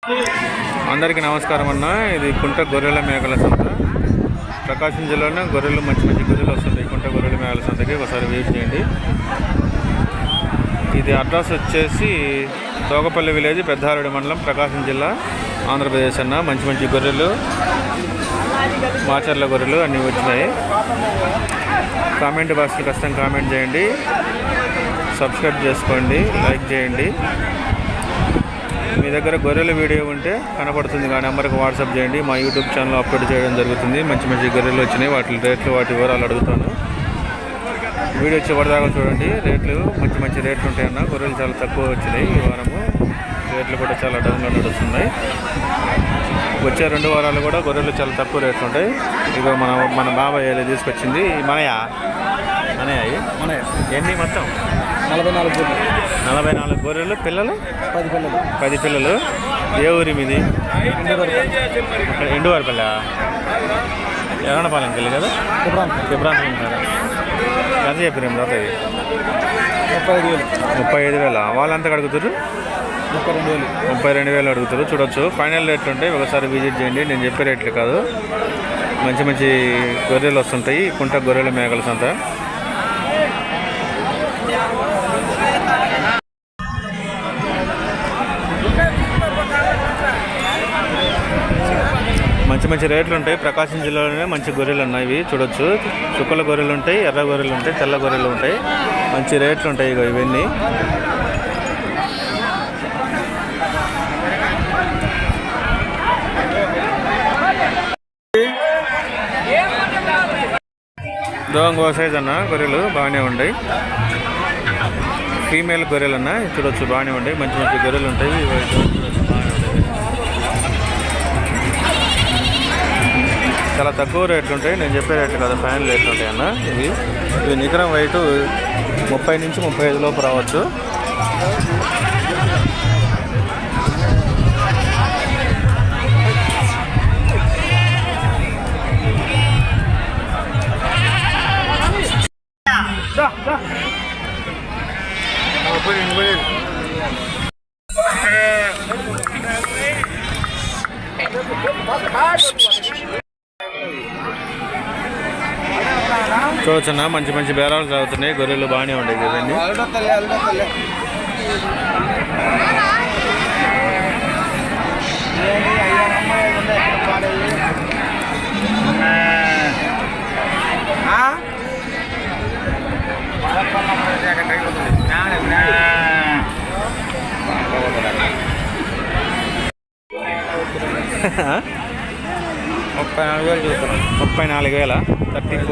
అందరికీ నమస్కారం అన్న. ఇది కుంట గొర్రెల మేకల సంత. ప్రకాశం జిల్లాలో గొర్రెలు మంచి గొర్రెలు వస్తుంటాయి. కుంట గొర్రెల మేకల సంతకి ఒకసారి విజిట్ చేయండి. ఇది అడ్రస్ వచ్చేసి తోగపల్లి విలేజ్, పెద్దారెడ్డి మండలం, ప్రకాశం జిల్లా, ఆంధ్రప్రదేశ్ అన్న. మంచి గొర్రెలు, మాచర్ల గొర్రెలు అన్నీ వచ్చినాయి. కామెంట్ బాక్స్లో ఖచ్చితంగా కామెంట్ చేయండి, సబ్స్క్రైబ్ చేసుకోండి, లైక్ చేయండి. మీ దగ్గర గొర్రెల వీడియో ఉంటే కనపడుతుంది, ఆ నెంబర్కి వాట్సాప్ చేయండి. మా యూట్యూబ్ ఛానల్ అప్లోడ్ చేయడం జరుగుతుంది. మంచి గొర్రెలు వచ్చినాయి, వాటి రేట్లు, వాటి వివరాలు అడుగుతాను. వీడియో చివరిదాకా చూడండి. రేట్లు మంచి రేట్లు ఉంటాయన్న. గొర్రెలు చాలా తక్కువ వచ్చినాయి ఈ వారము. రేట్లు కూడా చాలా డౌన్లో నడుస్తున్నాయి. వచ్చే 2 వారాలు కూడా గొర్రెలు చాలా తక్కువ రేట్లు ఉంటాయి. ఇక మన బాబాయ్ తీసుకొచ్చింది మనయ్య ఎన్ని మొత్తం 44 గొర్రెలు. పిల్లలు 10 పిల్లలు. ఏ ఊరి మీది? ఎండువారిపల్లె, ఎర్రనపాలెం వెళ్ళి కదా, ఫిబ్రాంతం కదా. ఎంత చెప్పారు తర్వాత? 35,000. వాళ్ళంతా అడుగుతారు 32,000 అడుగుతారు. చూడొచ్చు, ఫైనల్ రేట్లు ఉంటాయి. ఒకసారి విజిట్ చేయండి. నేను చెప్పే రేట్లు కాదు. మంచి గొర్రెలు వస్తుంటాయి. కుంట గొర్రెల మేకల సంత. మంచి రేట్లు ఉంటాయి. ప్రకాశం జిల్లాలోనే మంచి గొర్రెలు ఉన్నాయి. ఇవి చూడొచ్చు, చుక్కల గొర్రెలు ఉంటాయి, ఎర్ర గొర్రెలు ఉంటాయి, తెల్ల గొర్రెలు ఉంటాయి. మంచి రేట్లు ఉంటాయి ఇక ఇవన్నీ. ఇంకో సైజ్ అన్న గొర్రెలు బాగానే ఉన్నాయి. ఫీమేల్ గొర్రెలు అన్న చూడొచ్చు, బాగానే ఉన్నాయి. మంచి గొర్రెలు ఉంటాయి. చాలా తక్కువ రేట్లు ఉంటాయి. నేను చెప్పే రేట్లు కదా, ఫైనల్ రేట్లు ఉంటాయి అన్న. ఇవి నికరం వైటు 30 నుంచి 35 లోపు రావచ్చు. చూడొచ్చన్నా, మంచి బేరాలు సాగుతున్నాయి. గొర్రెలు బాగానే ఉన్నాయి కదండి.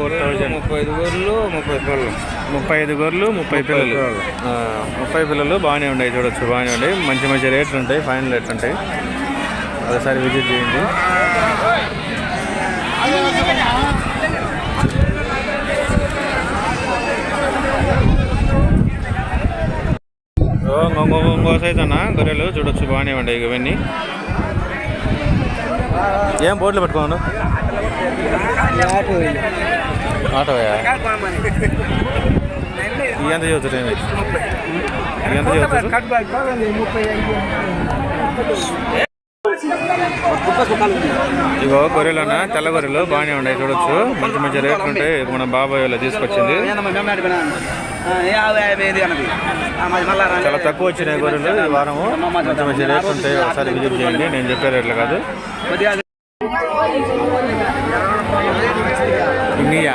$34,000 34,000. 35 గొర్రెలు 30 పిల్లలు. 30 పిల్లలు బాగానే ఉన్నాయి. చూడొచ్చు, బాగానే ఉన్నాయి. మంచి రేట్లు ఉంటాయి, ఫైనల్ రేట్లు ఉంటాయి. ఒకసారి విజిట్ చేయండి. ఇంకో సైజ్ అన్న గొర్రెలు చూడొచ్చు, బాగానే ఉన్నాయి ఇవన్నీ. ఏం బోర్డులు పెట్టుకోండు? ఆటోయా? ఎంత చదువుతారు? ఎంత చదువుతారు? ఇగో గొర్రెలు అన్న, తెల్ల గొర్రెలు బాగానే ఉన్నాయి. చూడొచ్చు, మంచి రేట్లు ఉంటాయి. మన బాబాయ్ వాళ్ళు తీసుకొచ్చింది. చాలా తక్కువ వచ్చినాయి గొర్రెలు ఈ వారము. మంచి రేట్లు ఉంటాయి. ఒకసారి విజిట్ చేయండి. నేను చెప్పే రేట్లు కాదు. ఇన్నీయా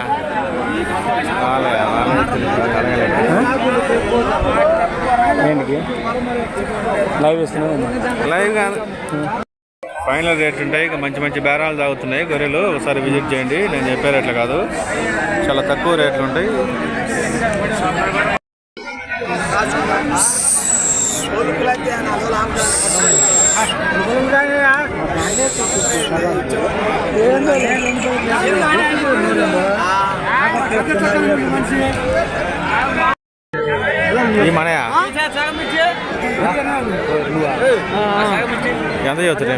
లైవ్ ఇస్తున్నాను. లైవ్ కాదు, ఫైనల్ రేట్లు ఉంటాయి. ఇక మంచి బేరాలు తాగుతున్నాయి గొర్రెలు. ఒకసారి విజిట్ చేయండి. నేను చెప్పే రేట్లు కాదు, చాలా తక్కువ రేట్లు ఉంటాయి. ఈ మనయా ఎంత చదువుతాయి?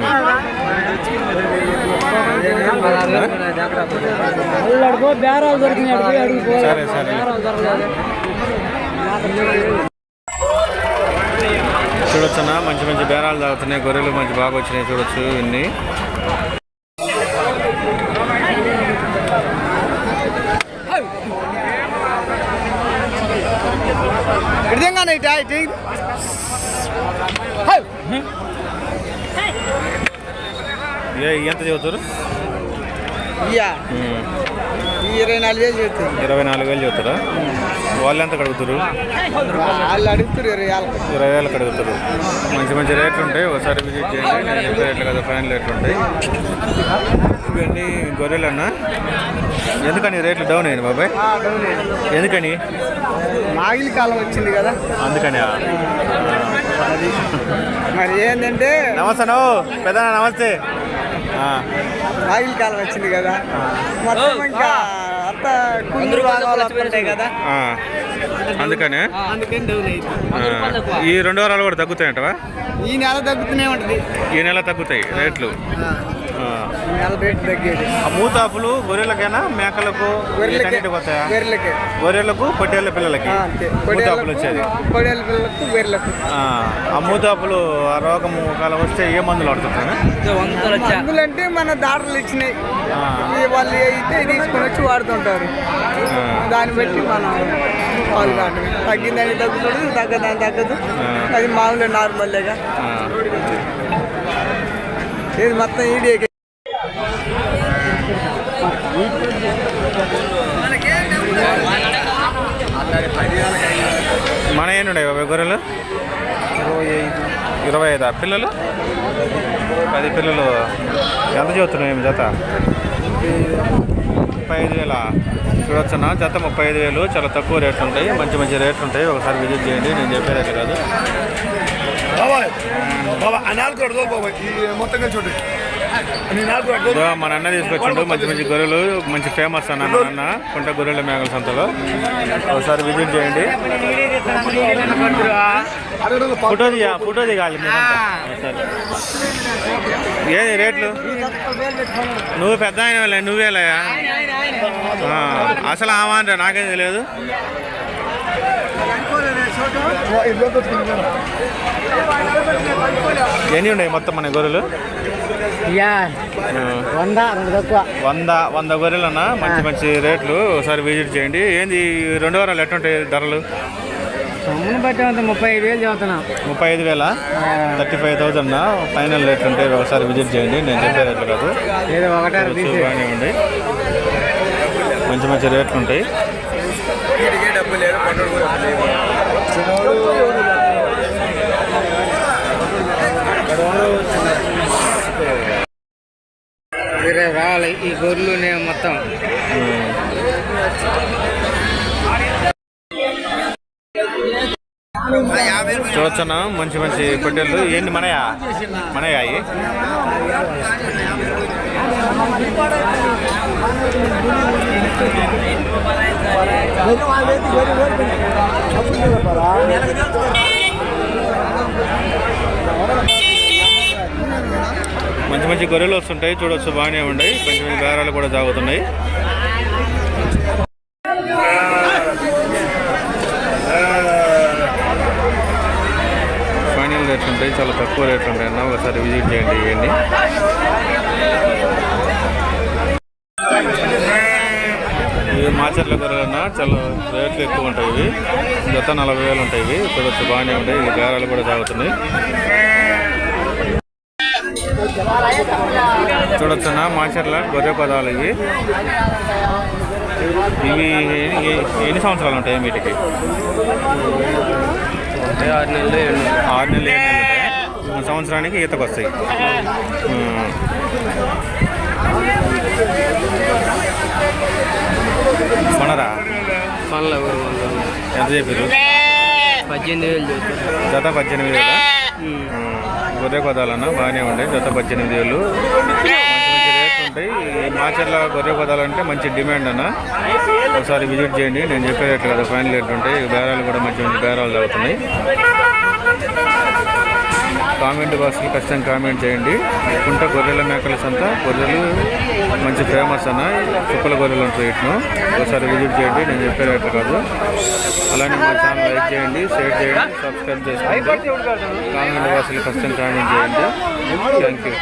సరే సరే చూడొచ్చన్నా మంచి మంచి బేరాలు తాగుతున్నాయి. గొర్రెలు మంచి బాగా వచ్చినాయి చూడొచ్చు ఇన్ని. ఎంత చదువుతారు? 24,000 చదువుతారా? వాళ్ళు ఎంత అడుగుతారు? వాళ్ళు అడుగుతారు 20,000 అడుగుతారు. మంచి మంచి రేట్లు ఉంటాయి. ఒకసారి విజిట్ చేయండి. నేను చెప్పే రేట్లు కదా, ఫైనల్ రేట్లు ఉంటాయి. ఇవన్నీ గొర్రెలు అన్నా. ఎందుకని రేట్లు డౌన్ అయ్యాయి బాబాయ్? ఎందుకని? మాగిలి కాలం వచ్చింది కదా, అందుకని. మరి ఏంటంటే నమస్తే పెద్ద నమస్తే. మాగిలి కాలం వచ్చింది కదా, మొత్తం ఇంకా అంత ఉంటాయి కదా, అందుకని డౌన్ అయింది. ఈ 2 వారాలు కూడా తగ్గుతాయంటవా? ఈ నెల తగ్గుతూనే ఉంటుంది. ఈ నెల తగ్గుతాయి రేట్లు. నెల రేటు తగ్గేది. మూతాపులు గొర్రెలకైనా మేకలకు పోతాయా? గొర్రెలకు పొట్టేళ్ళ పిల్లలకి మూతాపులు వచ్చేది. పొట్టేళ్ళ పిల్లలకు గొర్రెలకు ఆ మూతాపులు ఆ రోగము కాలం వస్తే ఏ మందులు వాడుతుంటాను? మందులు అంటే మన దాటలు ఇచ్చినాయి, వాళ్ళు అయితే తీసుకొని వచ్చి వాడుతుంటారు. దాన్ని బట్టి మనం పాలు కావటం తగ్గిందని తగ్గుతుంది, తగ్గదని తగ్గదు. అది మామూలు నార్మల్గా ఇది మొత్తం ఈడీకి. మన ఏనున్నాయి బాబాయ్ గొర్రెలు? 25 పిల్లలు, 10 పిల్లలు. ఎంత చదువుతున్నాయి జత? 35,000 చూడొచ్చన్నా. జత 35,000. చాలా తక్కువ రేట్లు ఉంటాయి, మంచి మంచి రేట్లు ఉంటాయి. ఒకసారి విజిట్ చేయండి. నేను చెప్పే రేట్లు కాదు. మన అన్న తీసుకొచ్చిండు మంచి మంచి గొర్రెలు, మంచి ఫేమస్ అన్న మన అన్న కుంట గొర్రెల మేకల సంతలో. ఒకసారి విజిట్ చేయండి. ఫోటో దిగాలి సరే. ఏది రేట్లు? నువ్వు పెద్ద ఆయన నువ్వేలయ్యా అసలు ఆమాంటే నాకేం తెలియదు. ఎన్ని ఉన్నాయి మొత్తం మన గొర్రెలు? 100 గొర్రెలు అన్న. మంచి మంచి రేట్లు. ఒకసారి విజిట్ చేయండి. ఏంది 2 వారాలు ఎట్లుంటాయి ధరలు? బట్టి 35,000 చదువుతున్నా. 35,000 35,000 ఫైనల్ రేట్లు ఉంటాయి. ఒకసారి విజిట్ చేయండి. నేను చెప్పే రేట్లు కాదు, బాగానే ఉండి మంచి మంచి రేట్లు ఉంటాయి. రావాలి ఈ గొర్రెలు మొత్తం. చూడొచ్చన్నా మంచి మంచి పొట్టేళ్ళు. ఏంటి మనయా? అవి మంచి మంచి గొర్రెలు వస్తుంటాయి. చూడొచ్చు బాగానే ఉన్నాయి. మంచి మంచి బేరాలు కూడా సాగుతున్నాయి. ఫైనల్ రేట్లు ఉంటాయి, చాలా తక్కువ రేట్లు ఉంటాయి అన్న. ఒకసారి విజిట్ చేయండి. ఇవన్నీ ఇవి మాచర్ల గొర్రెలు అన్న. చాలా రేట్లు ఎక్కువ ఉంటాయి. ఇవి జత 40,000 ఉంటాయి. ఇవి చూడొచ్చు బాగానే ఉంటాయి. ఇవి బేరాలు కూడా సాగుతున్నాయి. చూడొచ్చన్న మాచర్ల గొర్రె పదాలు ఇవి. ఎన్ని సంవత్సరాలు ఉంటాయి వీటికి? 6 నెలలు 7 నెలలు ఉంటాయి. సంవత్సరానికి ఈతకు వస్తాయి. కొనరా? ఎంత చెప్పారు? 18,000 జత 18,000. గొర్రె పదాలన్నా బాగానే ఉంటాయి. జత 18,000. మంచి మంచి రేట్లు ఉంటాయి. మాచర్ల గొర్రె పదాలు అంటే మంచి డిమాండ్ అన్న. ఒకసారి విజిట్ చేయండి. నేను చెప్పే రేట్లు కదా, ఫైనల్ రేట్లు ఉంటాయి. బేరాలు కూడా మంచి మంచి బేరాలు తాగుతున్నాయి. కామెంట్ బాక్స్లో ఖచ్చితంగా కామెంట్ చేయండి. కుంట గొర్రెల మేకల సంత, గొర్రెలు మంచి ఫేమస్ అన్న, చుక్కల గొర్రెలు ఉంటాయి. ఇట్ను ఒకసారి విజిట్ చేయండి, నేను చెప్పే రేట్లు కాదు. అలానే మా ఛానల్ లైక్ చేయండి, షేర్ చేయండి, సబ్స్క్రైబ్ చేసుకోండి. కామెంట్ బాక్స్లో ఖచ్చితంగా కామెంట్ చేయండి. Thank you.